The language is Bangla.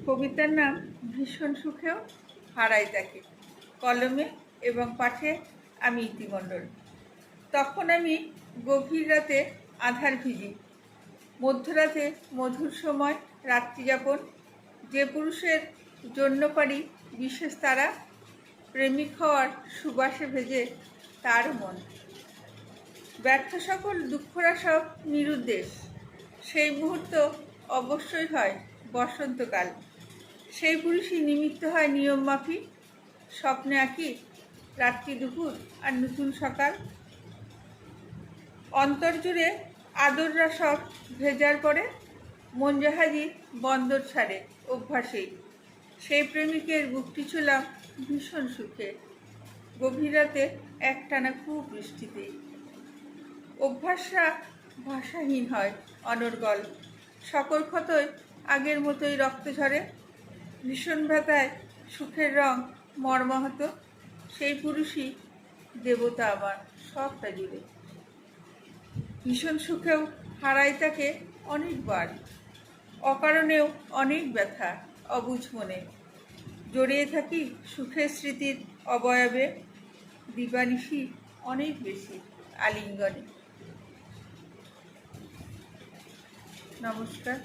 কবিতার নাম ভীষণ সুখেও হারাই তাকে। কলমে এবং পাঠে আমি ইতিমণ্ডল। তখন আমি গভীর রাতে আধার ভিজি, মধ্যরাতে মধুর সময় রাত্রিযাপন। যে পুরুষের জন্য পারি বিশেষ তারা, প্রেমিক হওয়ার সুবাসে ভেজে তার মন। ব্যর্থ সকল দুঃখরা সব নিরুদ্দেশ, সেই মুহূর্ত অবশ্যই হয় বসন্তকাল। সেই পুরুষই নিমিত্ত হয় নিয়ম মাফিক, স্বপ্নে আঁকি রাত্রি দুপুর আর নতুন সকাল। অন্তর জুড়ে আদররা সব ভেজার পরে, মন জাহাজি বন্দর ছাড়ে অভ্যাসেই। সেই প্রেমিকের বুকটি ছিলাম ভীষণ সুখে, গভীর রাতে একটানা খুব বৃষ্টিতেই। অভ্যাসরা ভাষাহীন হয় অনর্গল, সকল ক্ষতই আগের মতোই রক্ত ঝরে। ভীষণ ব্যথায় সুখের রং মর্মাহত, সেই পুরুষই দেবতা আমার সবটা জুড়ে। ভীষণ সুখেও হারাই তাকে অনেকবার, অকারণেও অনেক ব্যথা অবুঝ মনে। জড়িয়ে থাকি সুখের স্মৃতির অবয়বে, দিবানিশি অনেক বেশি আলিঙ্গনে। নমস্কার।